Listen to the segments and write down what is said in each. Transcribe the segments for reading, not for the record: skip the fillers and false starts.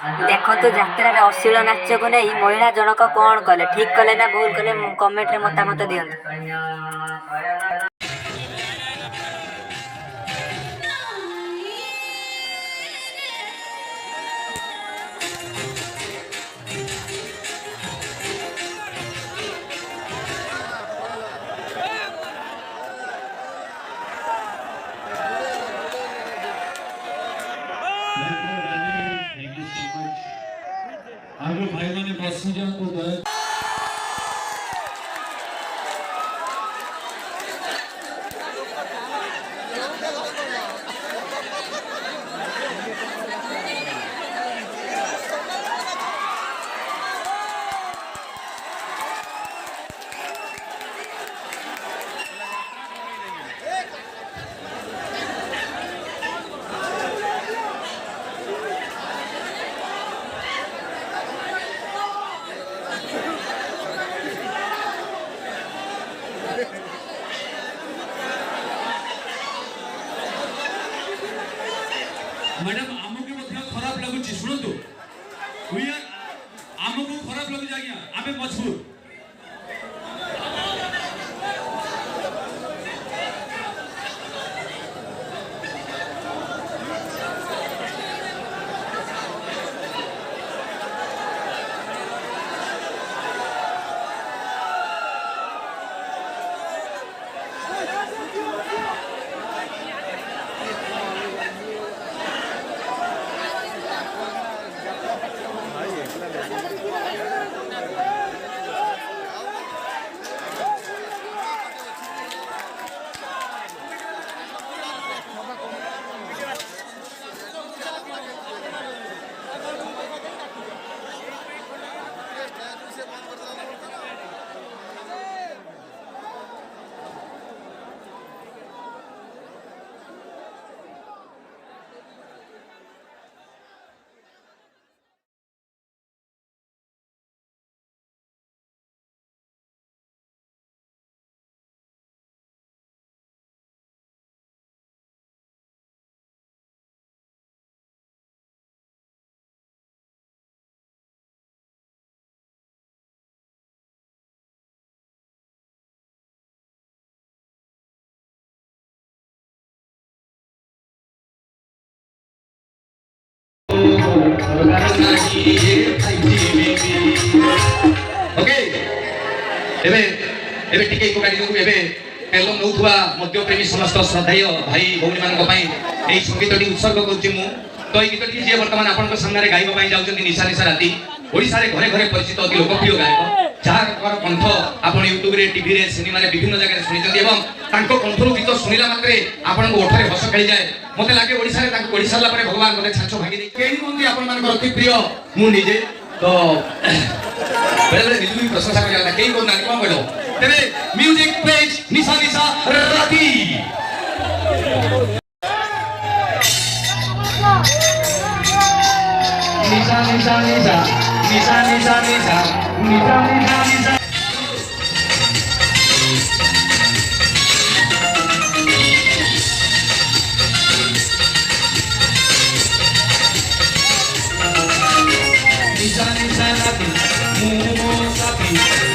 देखो यात्रा अश्लील नाच को नहीं महिला जनक कौन कले ठीक कले ना भूल कले कमेंट रे मतामत दियंतु। आगे भाई मैंने बस में जान को गए मैडम आमको मतलब खराब लगुची शुणु आमको खराब लगुच आज्ञा आमे मजबूर ओके एबे एबे टिके को गाडी को एबे पेलम नउथुवा मध्य प्रेमी समस्त श्रद्धाय भाई भौनी मान को पई एई संगीतटी उत्सर्ग करछि मु तो एई गीतटी जे वर्तमान आपन को सामने गाइबा पई जाउछथि निशा निशा राती ओडिसा रे घरे घरे परिचित अति लोकप्रिय गायक जहार कंठ आपन यूट्यूब रे टीवी रे सिनेमा रे विभिन्न जगह रे सुनिछथि एवं तांको कंठरु गीत सुनिला मात्रे आपन को ओठरे हस खेली जाय मते लागे ओडिसा रे तांको ओडिसा ला परे भगवान मते छाछो भागी दे केही मंदी आपन मान को अति प्रिय मु निजे तो बेले बेले निजु प्रशंसा कर जाता केही कोन कोन कहलो तेरे म्यूजिक प्लेज निशा निशा राती निशा निशा निशा निशा निशा निशा निशा निशा निशा निशा निशा राती मुमो साथी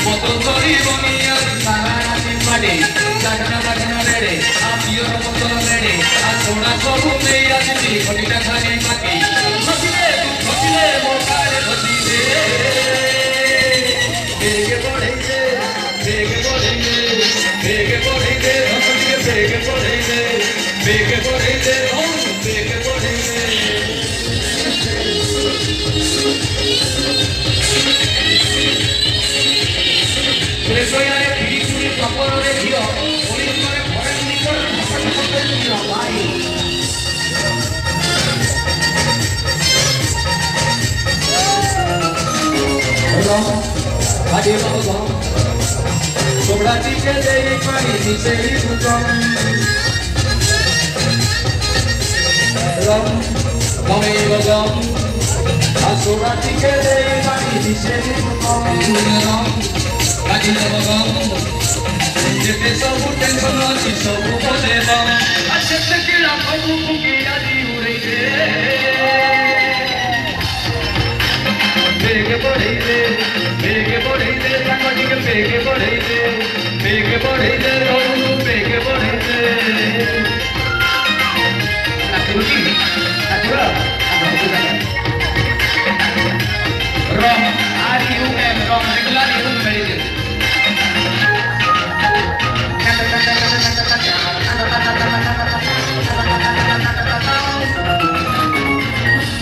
बतल करी बनिया साराती पाडे जागना जागना रेडे आ पियो बतल रेडे आ सोडा सब में आजी खटिटा खाने बाकी खसिले मोकारे खसिले बेगे पड़ेगे बेगे पड़ेगे बेगे पड़ेगे खसिले बेगे पड़ेगे बेगे पड़ेगे ओ बेगे पड़ेगे प्रेसोयारे पीछुनी कपड़े दियो ओली करे भरे निकर भाषा दियो भाई आदि बाबा सोबड़ा टिके दे पानी नीचे ही दुकान रम ममे बगम सोबड़ा टिके दे पानी नीचे ही दुकान आदि बाबा जेते सब टेंशन अछि सब बजेबा अच्छे के राखू की आदि उड़े रे बेगे पढ़ई दे सांग टिके बेगे पढ़ई दे रोनु बेगे पढ़ई दे नाचुची नाचुरा रॉम RUM रॉम रेगुलर यूज मेडिसिन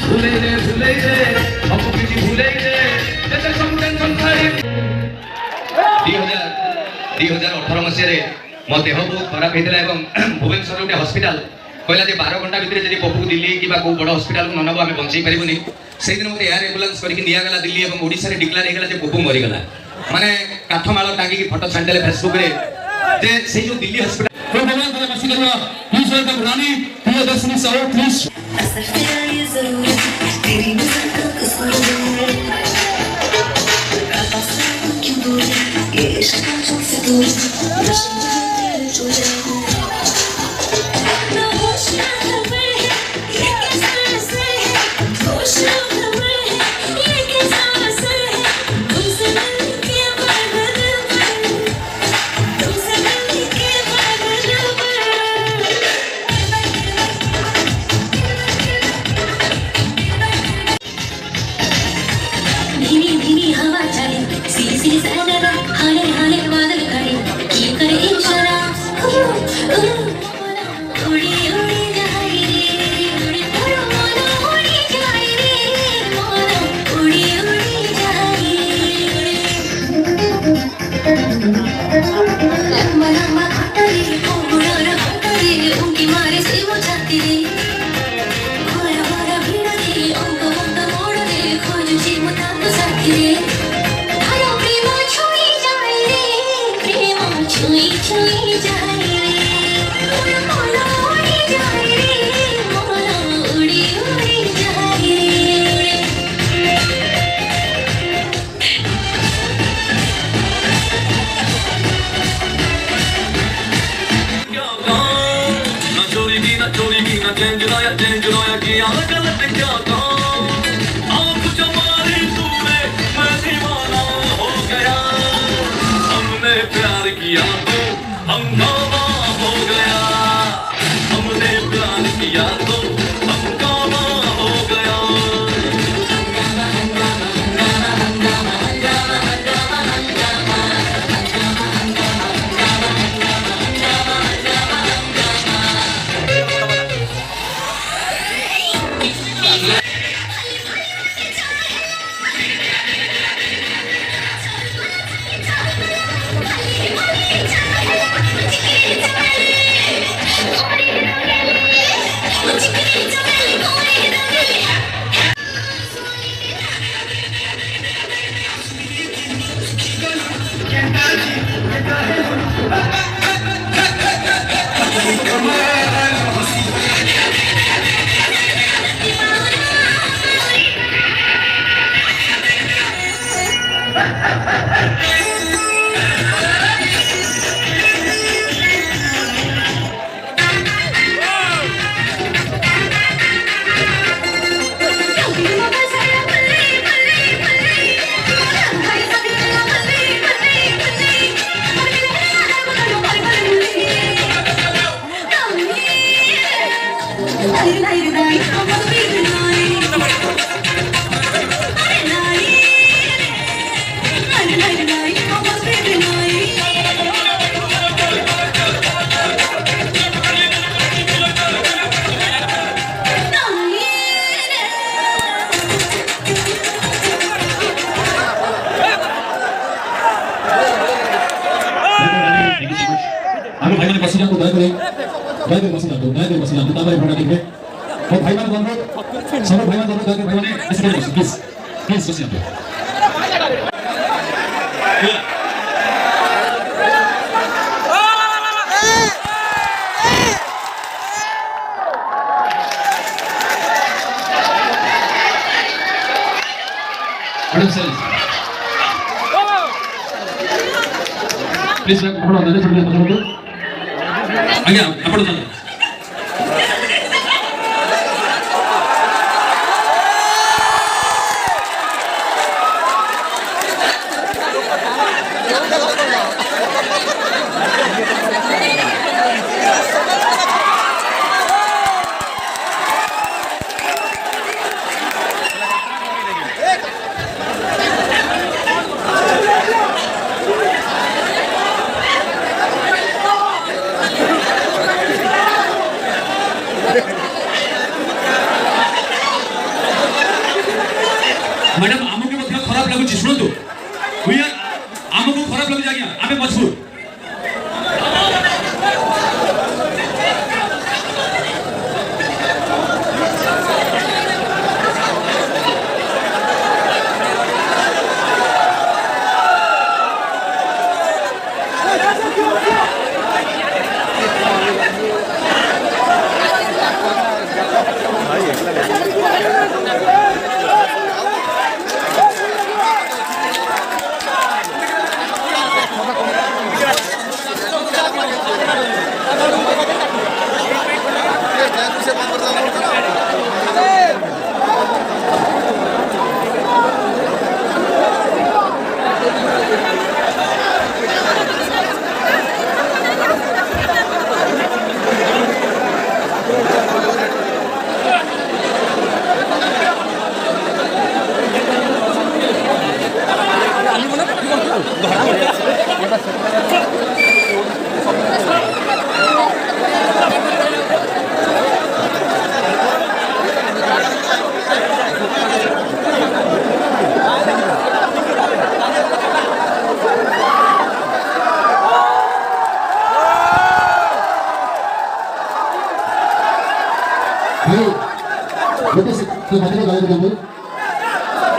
भूले दे हमको किसी भूले दे जैसे समतन संसारी 2018 मसीह मो देह बहुत खराब होता है भुवनेश्वर गोटे हस्पिटाल कहला 12 घंटा भितर जब पपू दिल्ली कि बड़ हस्पिटाल को ननब आम बंचाई पारूनी से दिन मत एयर एम्बुलेंस करके निगला दिल्ली और ओडिशा रे डिक्लेयर होगा पपू मरीगला माने काठमाल टांगी फटो छाड़देले फेसबुक रे जे से जो Delhi hospital please welcome Rani Priyadarshini Sahu please please आपण आले थोडे पछाडू आज्ञा आपण जाऊ मैडम आमको मध्य खराब लगुच शुणु आमको खराब लगुच आज्ञा आम मजबूर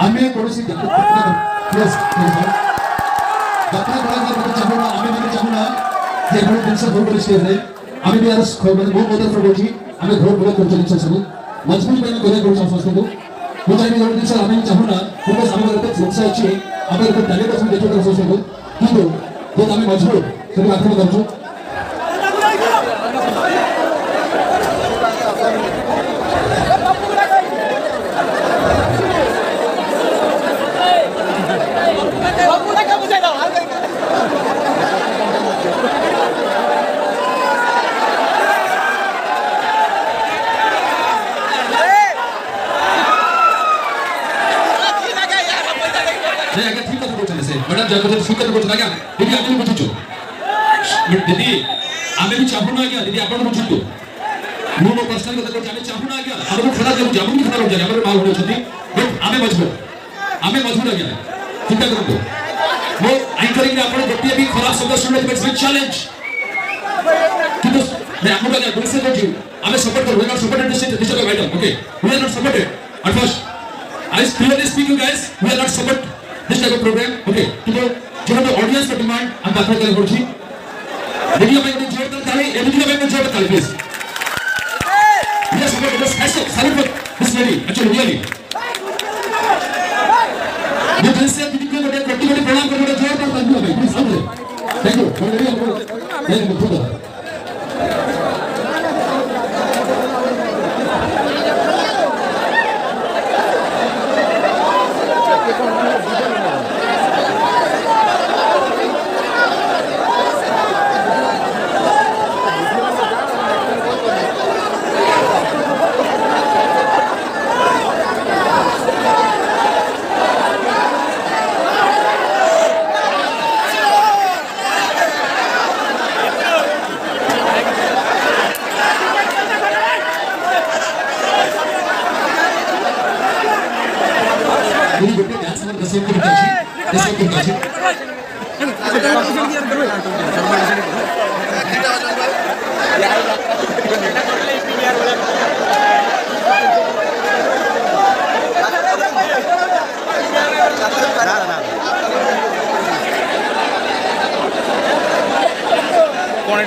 आम्ही कोणीशी प्लीज ଯାତ୍ରା କଳାକାର ଚାହୁଁନା ଆମେ ମାନେ ଚାହୁଁନା ଯେ ଏଭଳି ଜିନିଷ ଭୁଲ କରି ଷ୍ଟେଜରେ ଆମେ ବି ଆର ମାନେ ବହୁତ ମଦତ କରୁଛି ଆମେ ଘର ଘର କରୁଛୁ ଜିନିଷ ସବୁ ମଜବୁତ ପାଇଁ କରିବାକୁ କରୁଛୁ ସମସ୍ତଙ୍କୁ ମୁଁ ଚାହିଁବି ଗୋଟେ ଜିନିଷ ଆମେ ଚାହୁଁନା ବିକଜ ଆମର ଗୋଟେ ଜିନିଷ ଅଛି ଆମେ ଗୋଟେ ଟ୍ୟାଲେଣ୍ଟ ଅଛି ଦେଖିବାକୁ ସମସ୍ତଙ୍କୁ କିନ୍ତୁ ଯେହେତୁ ଆମେ ମଜବୁତ ସେଠି ଆକ୍ରମଣ କରୁଛୁ मैडम जब स्वीकार करछ आज्ञा दीदी आपण बुझुछु दीदी आमे भी चाहू ना आज्ञा दीदी आपण बुझुछु मो पर्सनल कथा कहू आमे चाहू ना आज्ञा हमको खरा जब जाबु खरा हो जाय हमर मां होय छथि बट आमे मजबूर आज्ञा चिंता करतो मो एंकरिंग आपण गोटे भी खराब शब्द सुनले इट्स अ चैलेंज किंतु मैं आपको आज्ञा बोलसे कहू आमे सपोर्ट करू we not supported this is item okay we are not supported at first I clearly speak you guys we are not support this type of program okay तो जो हम ऑडियंस का डिमांड हम बात कर रहे हैं देखिए भाई ने जोरदार ताली एबीडी भाई ने जोरदार ताली please yes but this hashtag celebrate this lady actually really ये जैसे दीदी को बड़े कोटि कोटि प्रणाम कर बड़े जोरदार ताली भाई प्लीज सब थैंक यू थैंक यू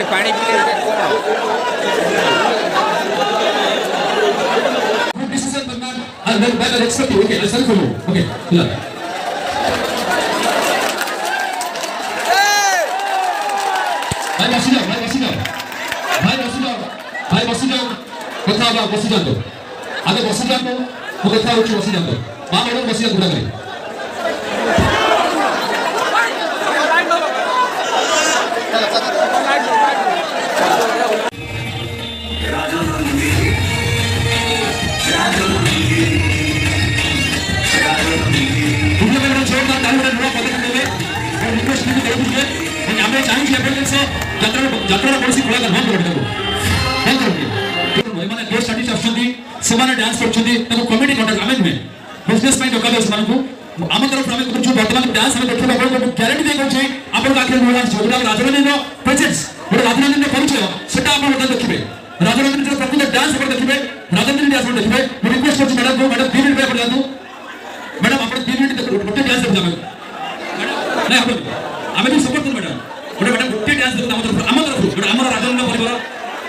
पानी बसी जातो आगे बसी जातो मो कथा होची बसी जातो मां मैडम बसी जातो गुडा करे डांस कर कमेटी कंटेस्ट आम नुहे बिजनेस में डका दे उसमानकु आम तरफ आम करूँ बर्तमान डांस आम देखा आपको ग्यारंटी दे कौन आपको आखिर नुआ जोटा राजनंदन प्रेजेंस गोटे राजनंदन परिचय सेटा आप देखिए राजनंदन प्रकृत डांस आप देखिए राजनंदन डांस देखिए मैं रिक्वेस्ट कर मैडम को मैडम 2 मिनट जातु मैडम आप 2 मिनट देखो गोटे डांस देखो नहीं आप आम भी सपोर्ट करूँ मैडम गोटे मैडम गोटे डांस देखो आम तरफ आम राजनंदन परिवार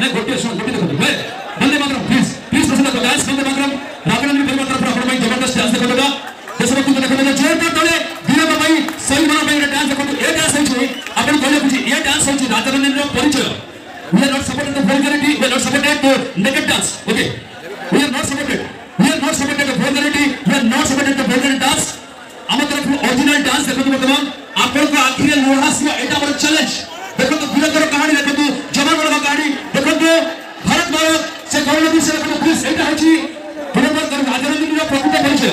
नहीं गोटे गोटे देखो वंदे मातरम प्लीज प्लीज प्रसन्न डांस वंदे मातरम राजनंदन परिवार तरफ आपण जबरदस्त डांस देखो देशभक्ति देखो जोरदार तले वीर भाई सही मन पे डांस देखो ए डांस है अपन कहले बुझी ए डांस है राजनंदन परिचय we are not supporting the vulgarity we are not supporting the naked dance okay we are not supporting the vulgarity we are not supporting the vulgar dance हम तरफ ओरिजिनल डांस देखो वर्तमान आपन को आखिर लोहासिया एटा बड़ चैलेंज देखो तो वीरकर कहानी देखो तो जवान वाला कहानी देखो तो भारत से गौरव से देखो प्लीज एटा है वीरकर राजनंदन प्रकृत परिचय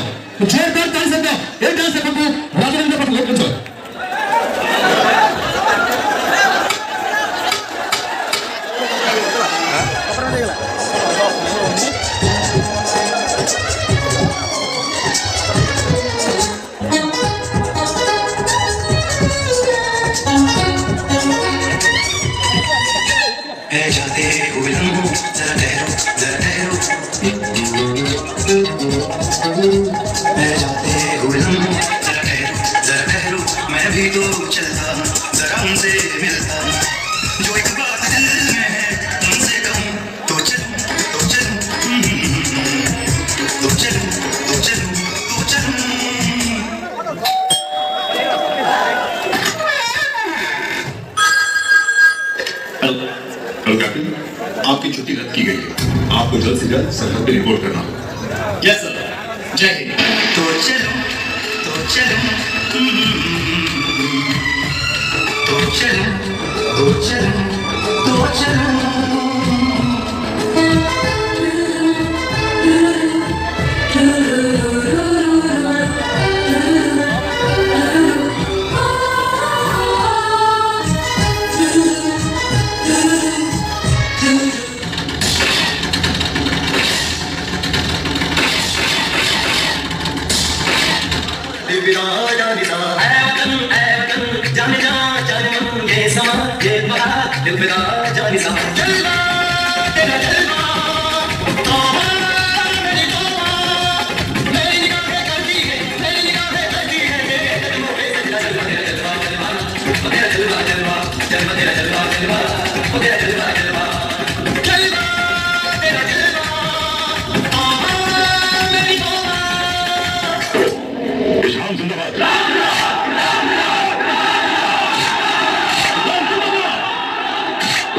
जोरदार ताली से ए डांस देखो तो राजनंदन परिचय जाते हुए जरा ठहरो मैं जाते हुए जरा ठहरो मैं भी तो चलता जरा उनसे मिलता जो एक बात दिल में है उनसे कहूँ तो चलूं हेलो कैप्टन, आपकी छुट्टी रद्द की गई है। आपको जल्द से जल्द सरहद पे रिपोर्ट करना होगा। यस सर, जय हिंद। तो चलो तो चलो तो चलो तो चलो तो चलो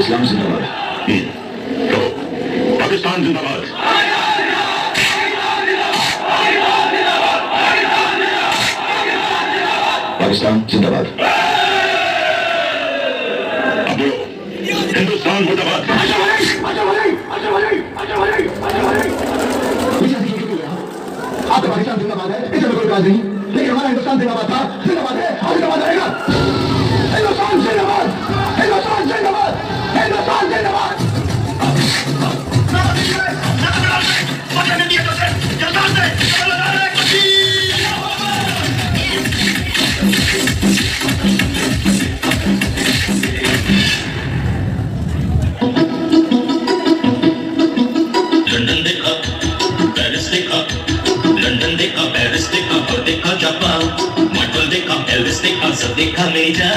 इस्लाम जिंदाबाद। तो पाकिस्तान जिंदाबाद। पाकिस्तान जिंदाबाद। अब बोलो, हिंदुस्तान मुर्दाबाद। आपका पाकिस्तान जिंदाबाद है, इसमें कोई बात नहीं, लेकिन हमारा हिंदुस्तान जिंदाबाद था, जिंदाबाद है और जिंदाबाद रहेगा। हिंदुस्तान जिंदाबाद, हिंदुस्तान जिंदाबाद, हिंदुस्तान जिंदाबाद। लंदन देखा, पेरिस देखा, लंदन देखा, पेरिस देखा और देखा जापान, मॉडल देखा, एल्विस देखा, सब देखा मेरा।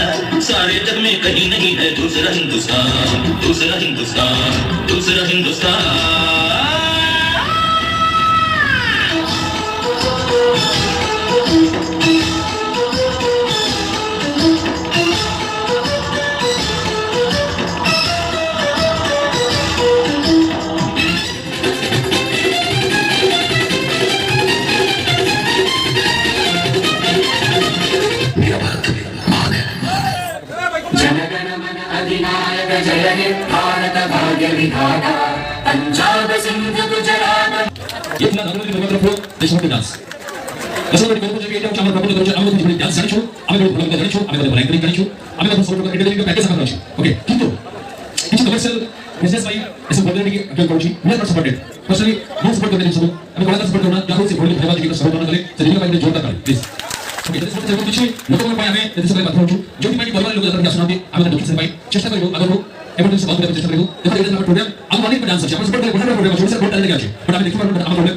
सारे जग में कहीं नहीं है दूसरा हिंदुस्तान, दूसरा हिंदुस्तान, दूसरा हिंदुस्तान। जय हे भारत भाग्य विधाता पंजाब सिंध गुजरात इतना धर्मनि धर्मद्रफो देशभक्ति डांस देशभक्ति कोन जगह एटा चामर प्रपोज करू आमे तो डांस जानिछु आमे तो भलक जानिछु आमे तो भलंकरी जानिछु आमे तो सपोर्ट एडिटिंग पैकेज सामने अछि ओके किंतु किछ कमर्शियल बिजनेस भाई ऐसे बोलने की क्या करूची we are not supported personally मैं सपोर्ट करने सब আমি কলাকার সপোর্ট করব না যাহো সে ভোলি ভাইবা দিকে সপোর্ট করলে সে দিকে পাইলে জোরদার করে প্লিজ ওকে যদি সপোর্ট কিছু লোকଙ୍କ ପାଇଁ ଆମେ ଯଦି ସবাই କଥା ହଉଛୁ ଯୋଉଠି ପାଇଁ ପରିବାର ଲୋକ ଯାତ୍ରା ଆସୁନାହାନ୍ତି ଆମେ ତା ଡକ୍ୟୁମେଣ୍ଟ ପାଇଁ ଚେଷ୍ଟା କରିବୁ ଆଗରୁ ଏମର୍ଜେନ୍ସି ବନ୍ଦ କରିବାକୁ ଚେଷ୍ଟା କରିବୁ ଦେଖो ଏଇଟା ଆମର ପ୍ରୋଗ୍ରାମ ଆମ ଅନେକ ଡାନ୍ସ ଅଛି ଆପଣ ସପୋର୍ଟ କଲେ ଗୋଟେ ପ୍ରୋଗ୍ରାମ ଅଛି ଓଡ଼ିଶା ବହୁତ ଟାଲେଣ୍ଟ ଅଛି ବଟ୍ ଆମେ ଦେଖିପାରୁଛୁ ଆମ ପ୍ରୋବ୍ଲେମ